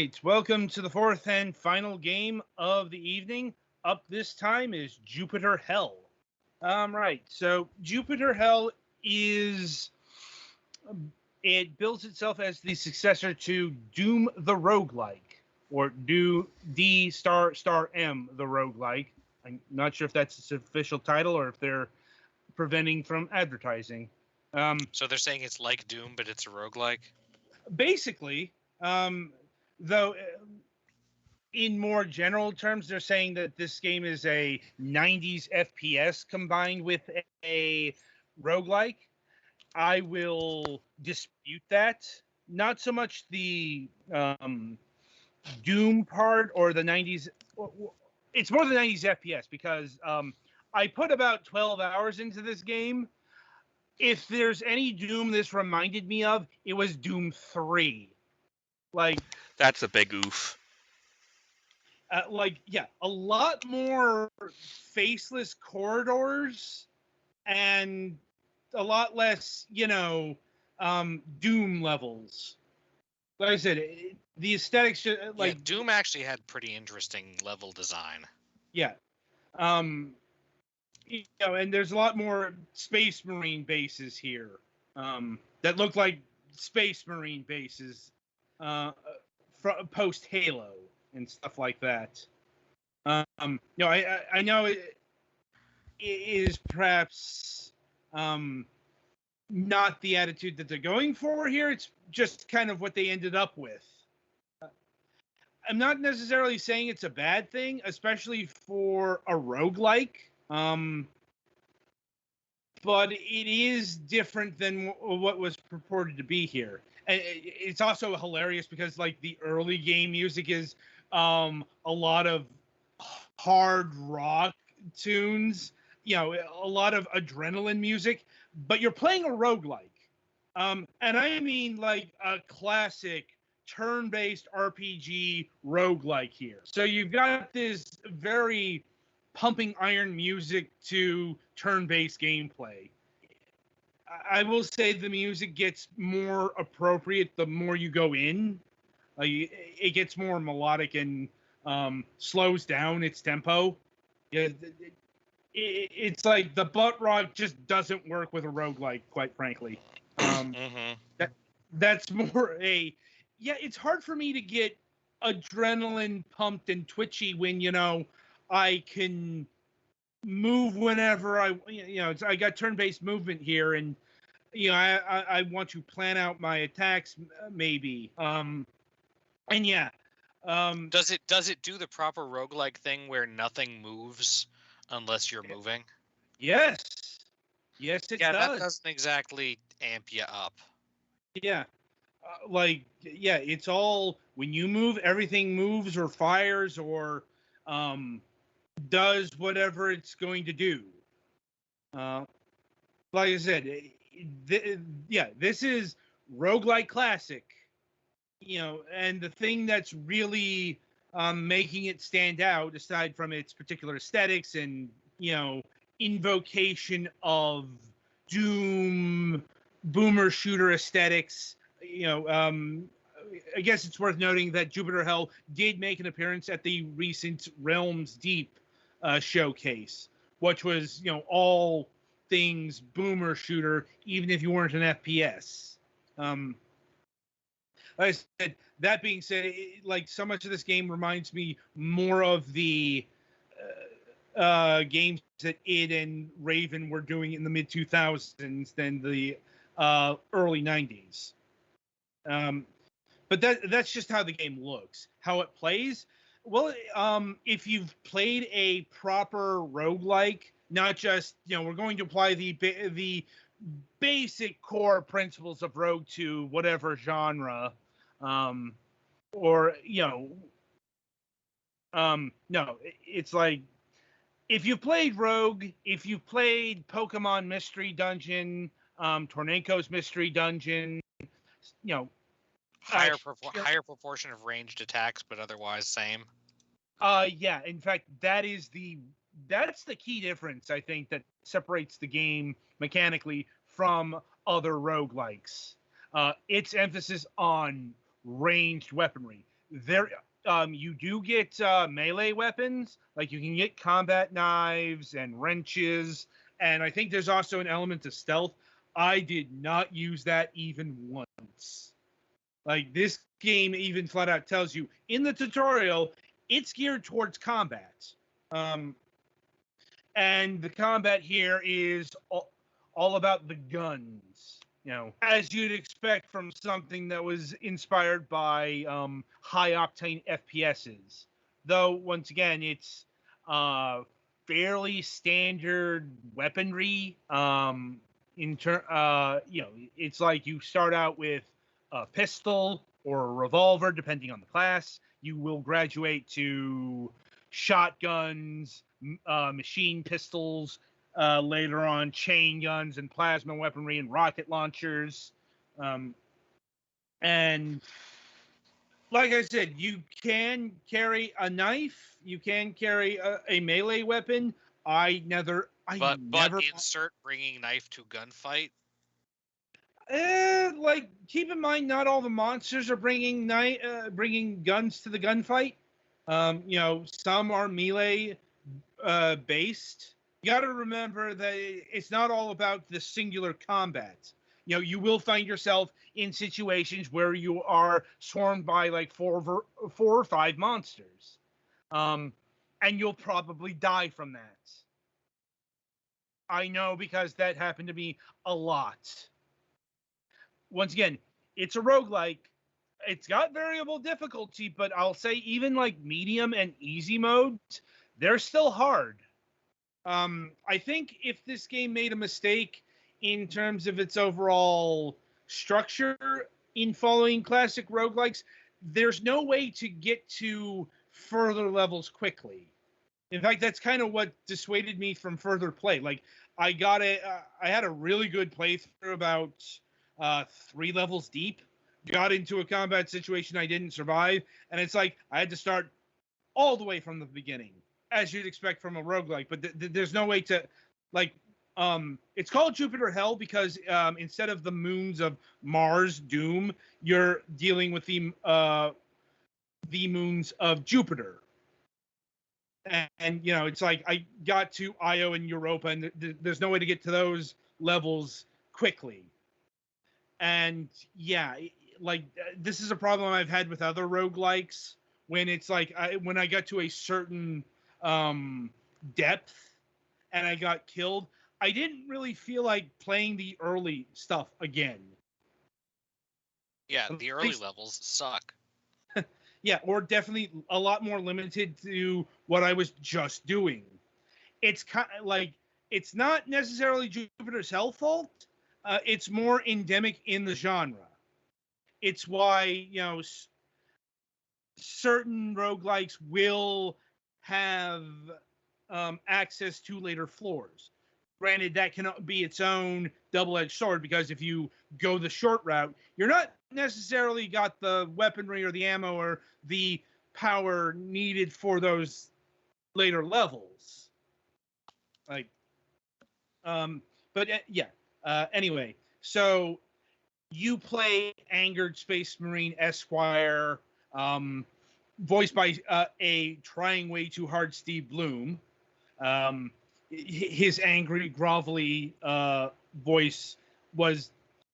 right, welcome to the fourth and final game of the evening. Up this time is Jupiter Hell. Right, so Jupiter Hell is... It builds itself as the successor to Doom the Roguelike, or D star M the Roguelike. I'm not sure if that's its official title or if they're preventing from advertising. So they're saying it's like Doom, but it's a roguelike? Basically, though in more general terms, they're saying that this game is a 90s FPS combined with a roguelike. I will dispute that. Not so much the Doom part or the 90s. It's more the 90s FPS because I put about 12 hours into this game. If there's any Doom this reminded me of, it was Doom 3. Like, that's a big oof. A lot more faceless corridors and a lot less, Doom levels. Like I said, the aesthetics, Doom actually had pretty interesting level design. Yeah. And there's a lot more Space Marine bases here that look like Space Marine bases post Halo and stuff like that. I know it is perhaps not the attitude that they're going for here. It's just kind of what they ended up with. I'm not necessarily saying it's a bad thing, especially for a roguelike. But it is different than what was purported to be here. And it's also hilarious because, like, the early game music is a lot of hard rock tunes, a lot of adrenaline music, but you're playing a roguelike. And I mean like a classic turn-based RPG roguelike here. So you've got this very pumping iron music to turn-based gameplay. I will say the music gets more appropriate the more you go in. It gets more melodic and slows down its tempo. It's like the butt rock just doesn't work with a roguelike, quite frankly. That's more it's hard for me to get adrenaline pumped and twitchy when, I can move whenever I got turn-based movement here, and I want to plan out my attacks maybe. Does it do the proper roguelike thing where nothing moves unless you're moving? Yes, it does. That doesn't exactly amp you up. Yeah. It's all when you move, everything moves or fires or does whatever it's going to do. Like I said, this is roguelike classic. And the thing that's really making it stand out, aside from its particular aesthetics and, invocation of Doom, boomer shooter aesthetics, I guess it's worth noting that Jupiter Hell did make an appearance at the recent Realms Deep showcase, which was, all things boomer shooter, even if you weren't an FPS. Like I said, that being said, so much of this game reminds me more of the games that id and Raven were doing in the mid 2000s than the early 90s. But that's just how the game looks. How it plays, well, if you've played a proper roguelike, not just, we're going to apply the basic core principles of Rogue to whatever genre, no, it's like, if you played Rogue, if you played Pokemon Mystery Dungeon, Tornenko's Mystery Dungeon, higher proportion of ranged attacks, but otherwise same. In fact, that's the key difference, I think, that separates the game mechanically from other roguelikes. Its emphasis on ranged weaponry. there, you do get melee weapons, like you can get combat knives and wrenches, and I think there's also an element of stealth. I did not use that even once. Like, this game even flat out tells you in the tutorial it's geared towards combat. And the combat here is all about the guns, as you'd expect from something that was inspired by high octane FPSs. Though once again, it's fairly standard weaponry. It's like you start out with a pistol or a revolver, depending on the class. You will graduate to shotguns, machine pistols, later on chain guns and plasma weaponry and rocket launchers. And like I said, you can carry a knife, you can carry a melee weapon. But insert bringing knife to gunfight. Like, keep in mind, not all the monsters are bringing guns to the gunfight. Some are melee based. You got to remember that it's not all about the singular combat. You will find yourself in situations where you are swarmed by like four or five monsters, and you'll probably die from that. I know, because that happened to me a lot. Once again, it's a roguelike. It's got variable difficulty, but I'll say even like medium and easy modes, they're still hard. I think if this game made a mistake in terms of its overall structure in following classic roguelikes, there's no way to get to further levels quickly. In fact, that's kind of what dissuaded me from further play. Like, I had a really good playthrough about 3 levels deep, got into a combat situation I didn't survive, and it's like I had to start all the way from the beginning, as you'd expect from a roguelike. But there's no way to, like, it's called Jupiter Hell because instead of the moons of Mars, Doom, you're dealing with the moons of Jupiter. And it's like I got to Io and Europa, and there's no way to get to those levels quickly. And yeah, like, this is a problem I've had with other roguelikes, when it's like when I got to a certain depth and I got killed, I didn't really feel like playing the early stuff again. Yeah, the early levels suck. Yeah, or definitely a lot more limited to what I was just doing. It's kind of like, it's not necessarily Jupiter's Hell fault. It's more endemic in the genre. It's why, certain roguelikes will have access to later floors. Granted, that can be its own double-edged sword, because if you go the short route, you're not necessarily got the weaponry or the ammo or the power needed for those later levels. Like, but yeah. Anyway, so you play Angered Space Marine Esquire, voiced by a trying way too hard Steve Bloom. His angry, grovelly voice was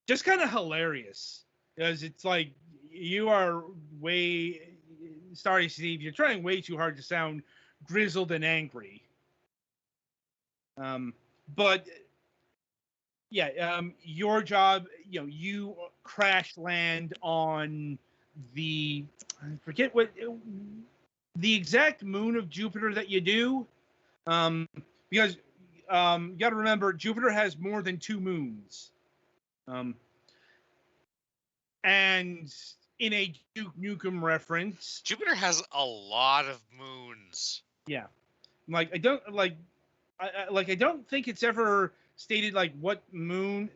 just kind of hilarious, because it's like, you are sorry, Steve, you're trying way too hard to sound grizzled and angry. But yeah, your job, you crash land on I forget what the exact moon of Jupiter that you do, because you got to remember, Jupiter has more than 2 moons, and in a Duke Nukem reference, Jupiter has a lot of moons. Yeah, like I don't think it's ever stated like what moon,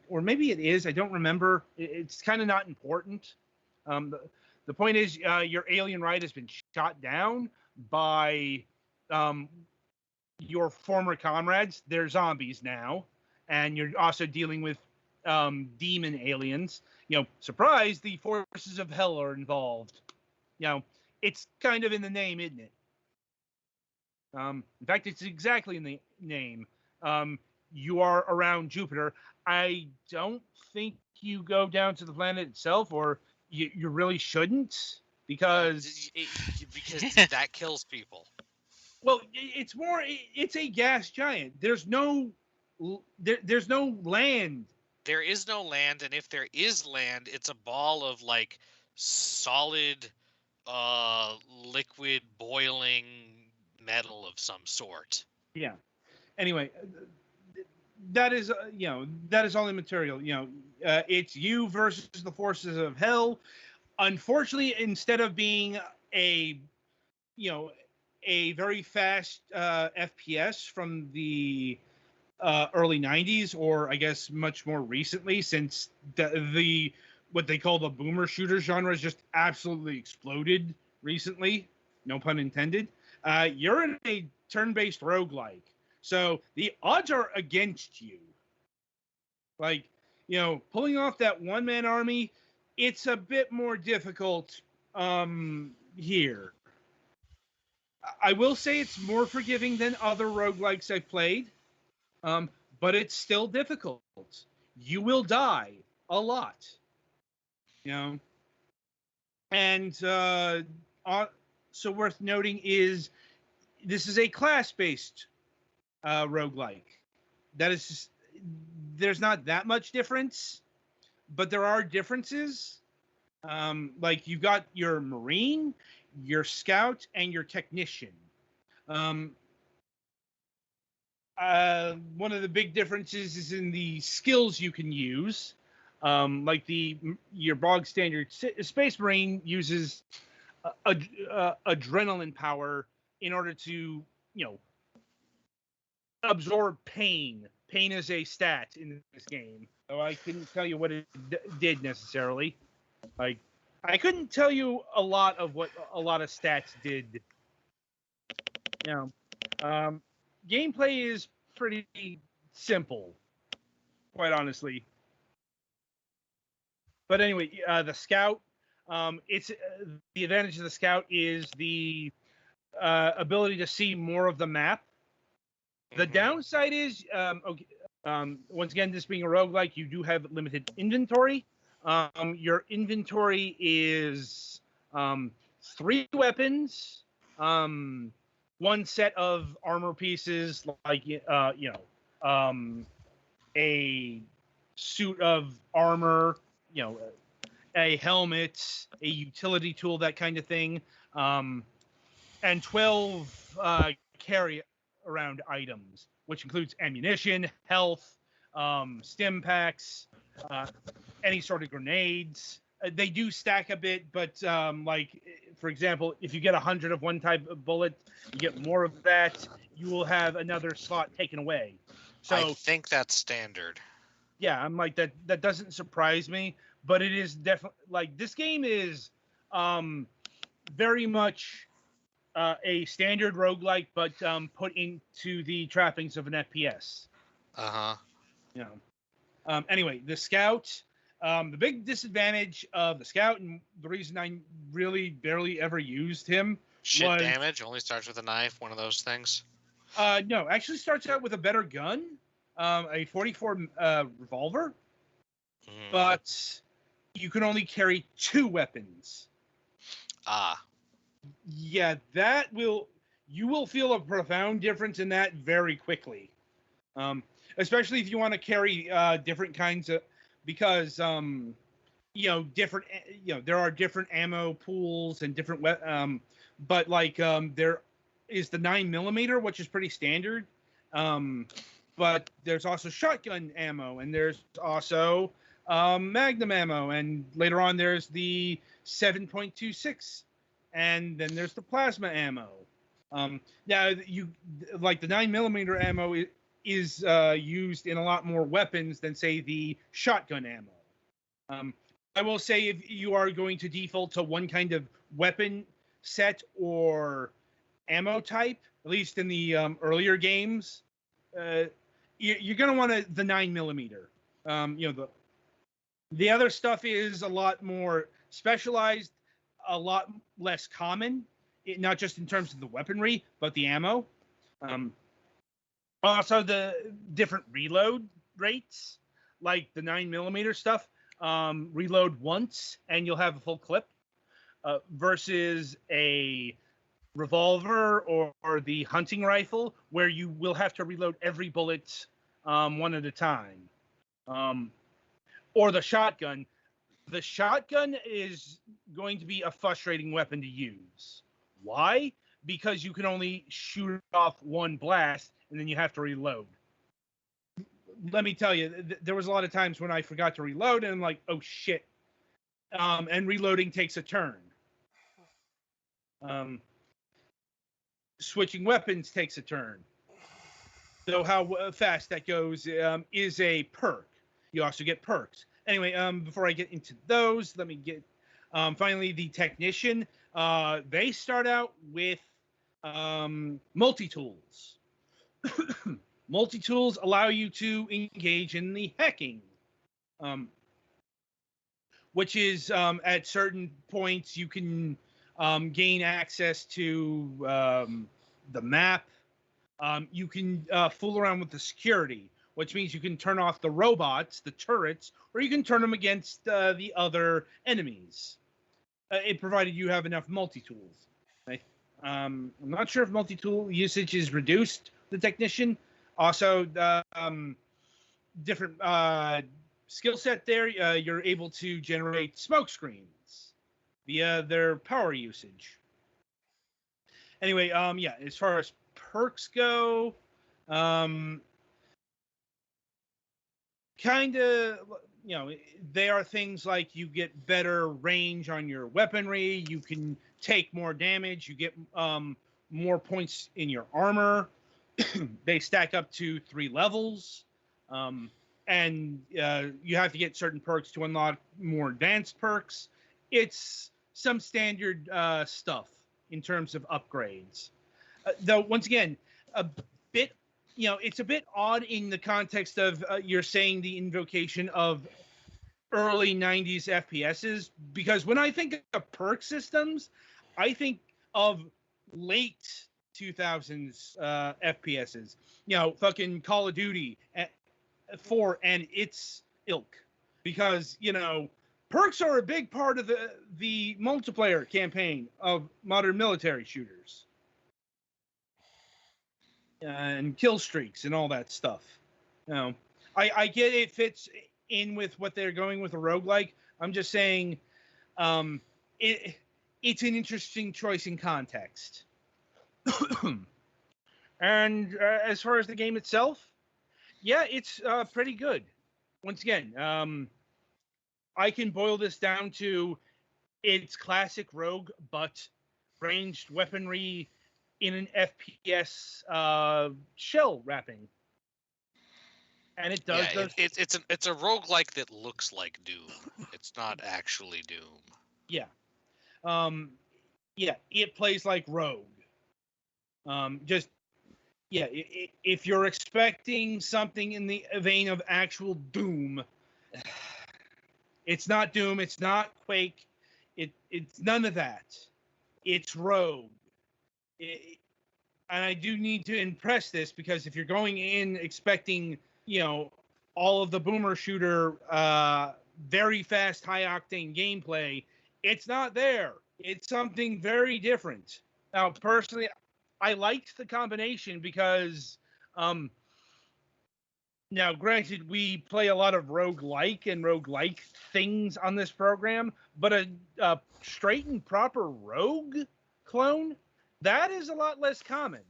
or maybe it is. I don't remember. It's kind of not important. The point is, your alien ride has been shot down by your former comrades. They're zombies now, and you're also dealing with demon aliens. Surprise! The forces of hell are involved. it's kind of in the name, isn't it? In fact, it's exactly in the name. You are around Jupiter. I don't think you go down to the planet itself, or you really shouldn't, because that kills people. well, it's a gas giant. There's no land. There is no land, and if there is land, it's a ball of like solid, liquid, boiling metal of some sort. Yeah. Anyway, that is that is all immaterial. It's you versus the forces of hell. Unfortunately, instead of being a a very fast FPS from the early 90s, or I guess much more recently, since the what they call the boomer shooter genre has just absolutely exploded recently, no pun intended. You're in a turn-based roguelike, so the odds are against you. Like, pulling off that one-man army, it's a bit more difficult here. I will say it's more forgiving than other roguelikes I've played, but it's still difficult. You will die a lot, And so worth noting is this is a class-based roguelike. That is just, there's not that much difference, but there are differences. Like you've got your Marine, your Scout, and your Technician. One of the big differences is in the skills you can use. Like your bog standard Space Marine uses adrenaline power in order to, absorb pain. Pain is a stat in this game, so I couldn't tell you what it did necessarily. Like, I couldn't tell you a lot of what a lot of stats did. Gameplay is pretty simple, quite honestly. But anyway, the Scout, it's the advantage of the Scout is the ability to see more of the map. The downside is, once again, this being a roguelike, you do have limited inventory. Your inventory is 3 weapons, one set of armor pieces, like a suit of armor, a helmet, a utility tool, that kind of thing, and 12 carry around items, which includes ammunition, health, stim packs, any sort of grenades. They do stack a bit, but like, for example, if you get 100 of one type of bullet, you get more of that, you will have another slot taken away. So I think that's standard. Yeah, I'm like, that doesn't surprise me, but it is definitely, like, this game is very much a standard roguelike, but put into the trappings of an FPS. Anyway, the Scout. The big disadvantage of the Scout, and the reason I really barely ever used him, Shit damage only starts with a knife, one of those things. No, actually starts out with a better gun, a 44 revolver, but you can only carry 2 weapons. Yeah, you will feel a profound difference in that very quickly. Especially if you want to carry different kinds of, because different, there are different ammo pools and different but like there is the 9mm, which is pretty standard, but there's also shotgun ammo, and there's also magnum ammo, and later on there's the 7.26, and then there's the plasma ammo. Now, you like the 9mm ammo is used in a lot more weapons than, say, the shotgun ammo. I will say, if you are going to default to one kind of weapon set or ammo type, at least in the earlier games, you're going to want the 9mm. The other stuff is a lot more specialized. a lot less common, not just in terms of the weaponry, but the ammo. Also, the different reload rates, like the 9mm stuff, reload once and you'll have a full clip, versus a revolver or the hunting rifle, where you will have to reload every bullet one at a time. Or the shotgun. The shotgun is going to be a frustrating weapon to use. Why? Because you can only shoot off one blast and then you have to reload. Let me tell you, there was a lot of times when I forgot to reload and I'm like, oh shit. And reloading takes a turn. Switching weapons takes a turn. So how fast that goes is a perk. You also get perks. Anyway, before I get into those, let me get finally the technician. They start out with multi-tools. Multi-tools allow you to engage in the hacking, which is at certain points you can gain access to the map. You can fool around with the security, which means you can turn off the robots, the turrets, or you can turn them against the other enemies. It provided you have enough multi-tools. I'm not sure if multi-tool usage is reduced, the technician. Also, different skill set there, you're able to generate smoke screens via their power usage. Anyway, yeah, as far as perks go, kind of, you know, they are things like you get better range on your weaponry, you can take more damage, you get more points in your armor. They stack up to 3 levels, and you have to get certain perks to unlock more advanced perks. It's some standard stuff in terms of upgrades. Though, once again, a bit, you know, it's a bit odd in the context of you're saying the invocation of early 90s FPSs, because when I think of perk systems, I think of late 2000s FPSs. You know, fucking Call of Duty 4 and its ilk. Because, you know, perks are a big part of the multiplayer campaign of modern military shooters. And kill streaks and all that stuff. You know, I get it fits in with what they're going with a roguelike. I'm just saying it's an interesting choice in context. And as far as the game itself, yeah, it's pretty good. Once again, I can boil this down to it's classic rogue, but ranged weaponry in an FPS shell wrapping. And it does those. It's a roguelike that looks like Doom. It's not actually Doom. Yeah. Yeah, it plays like Rogue. Just, yeah, if you're expecting something in the vein of actual Doom, it's not Doom, it's not Quake, it's none of that. It's Rogue. And I do need to impress this, because if you're going in expecting, you know, all of the boomer shooter, very fast, high octane gameplay, it's not there. It's something very different. Now, personally, I liked the combination because, now granted, we play a lot of roguelike and roguelike things on this program, but a straight and proper rogue clone, that is a lot less common.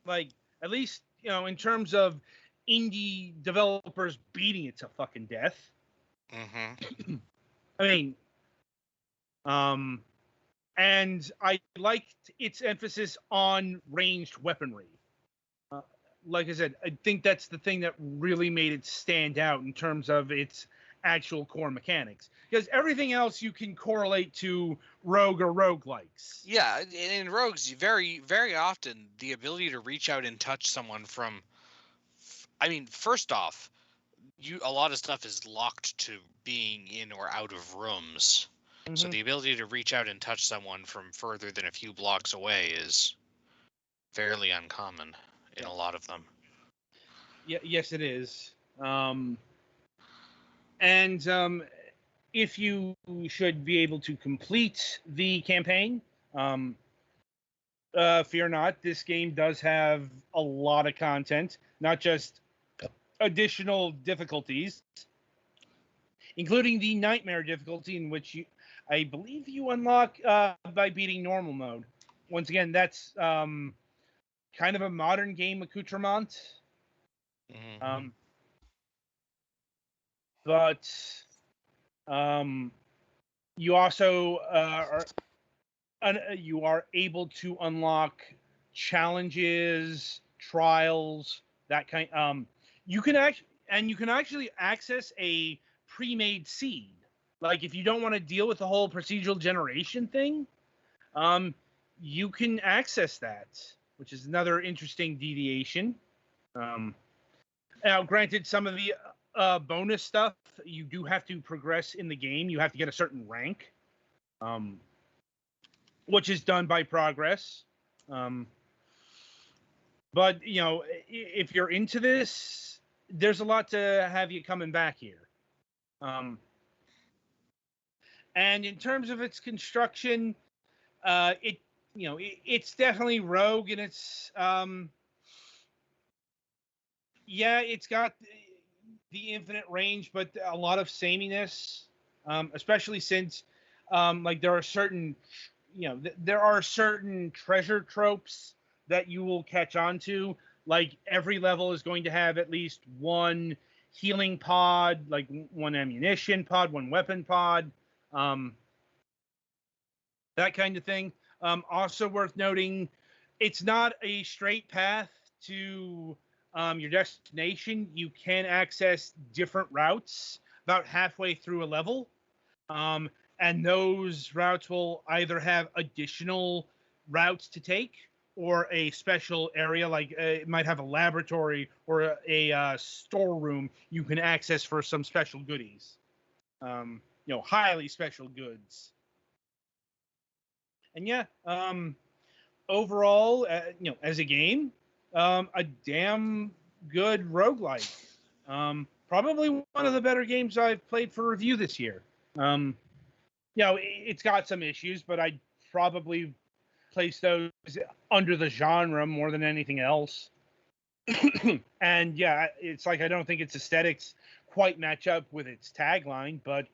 Like, at least, you know, in terms of indie developers beating it to fucking death. Mm-hmm. I mean, and I liked its emphasis on ranged weaponry. Like I said, I think that's the thing that really made it stand out in terms of its actual core mechanics. Because everything else you can correlate to rogue or roguelikes. Yeah, in rogues, very, very often the ability to reach out and touch someone from, I mean, first off, a lot of stuff is locked to being in or out of rooms. So the ability to reach out and touch someone from further than a few blocks away is fairly uncommon in a lot of them. Yeah, yes, it is. And if you should be able to complete the campaign, fear not, this game does have a lot of content, not just additional difficulties, including the nightmare difficulty, in which I believe you unlock by beating normal mode. Once again, that's kind of a modern game accoutrement. But you also you are able to unlock challenges, trials, that kind. You can actually access a pre-made seed. Like if you don't want to deal with the whole procedural generation thing, you can access that, which is another interesting deviation. Now, granted, some of the bonus stuff you do have to progress in the game. You have to get a certain rank, which is done by progress. But if you're into this, there's a lot to have you coming back here. And in terms of its construction, it's definitely rogue, and it's it's got the infinite range, but a lot of sameness, especially since like there are certain treasure tropes that you will catch on to. Like every level is going to have at least one healing pod, like one ammunition pod, one weapon pod, that kind of thing. Also worth noting, it's not a straight path to your destination. You can access different routes about halfway through a level. And those routes will either have additional routes to take or a special area, like it might have a laboratory or a storeroom you can access for some special goodies. Highly special goods. And overall, as a game, a damn good roguelike. Probably one of the better games I've played for review this year. It's got some issues, but I'd probably place those under the genre more than anything else. And it's like I don't think its aesthetics quite match up with its tagline, but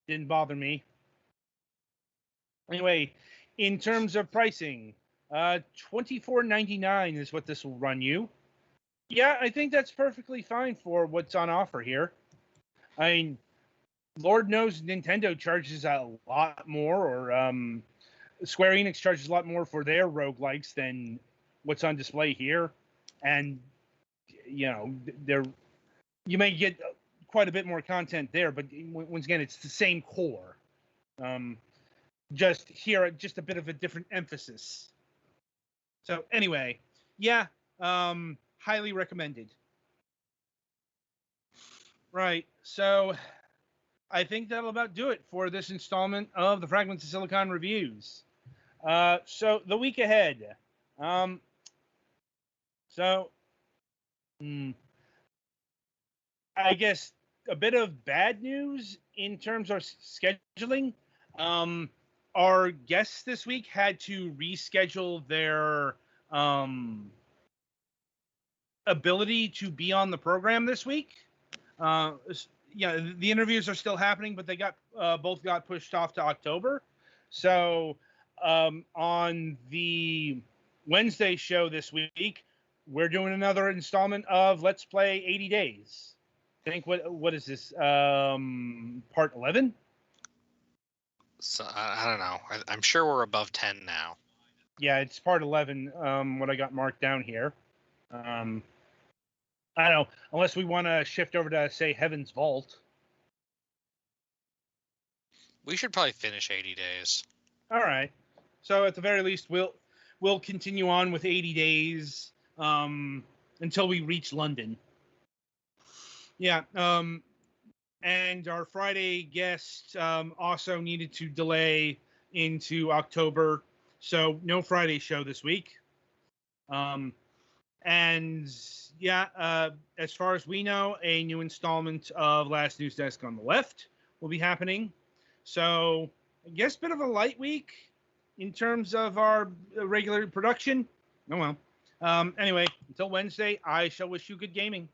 didn't bother me. Anyway, in terms of pricing, $24.99 is what this will run you. Yeah, I think that's perfectly fine for what's on offer here. I mean, Lord knows Nintendo charges a lot more, or Square Enix charges a lot more for their roguelikes than what's on display here. And, you may get quite a bit more content there, but once again, it's the same core. Just a bit of a different emphasis. So anyway, highly recommended. Right, so I think that'll about do it for this installment of the Fragments of Silicon reviews. So the week ahead. I guess a bit of bad news in terms of scheduling. Our guests this week had to reschedule their ability to be on the program this week. The interviews are still happening, but they both got pushed off to October. So on the Wednesday show this week, we're doing another installment of Let's Play 80 Days. I think what is this? Part 11? So I don't know. I'm sure we're above 10 now. Yeah, it's part 11. What I got marked down here. I don't know, unless we want to shift over to, say, Heaven's Vault. We should probably finish 80 Days. All right. So at the very least, we'll continue on with 80 Days until we reach London. Yeah. And our Friday guest also needed to delay into October, so no Friday show this week. And yeah, as far as we know, a new installment of Last News Desk on the Left will be happening. So I guess a bit of a light week in terms of our regular production. Oh well. Anyway, until Wednesday, I shall wish you good gaming.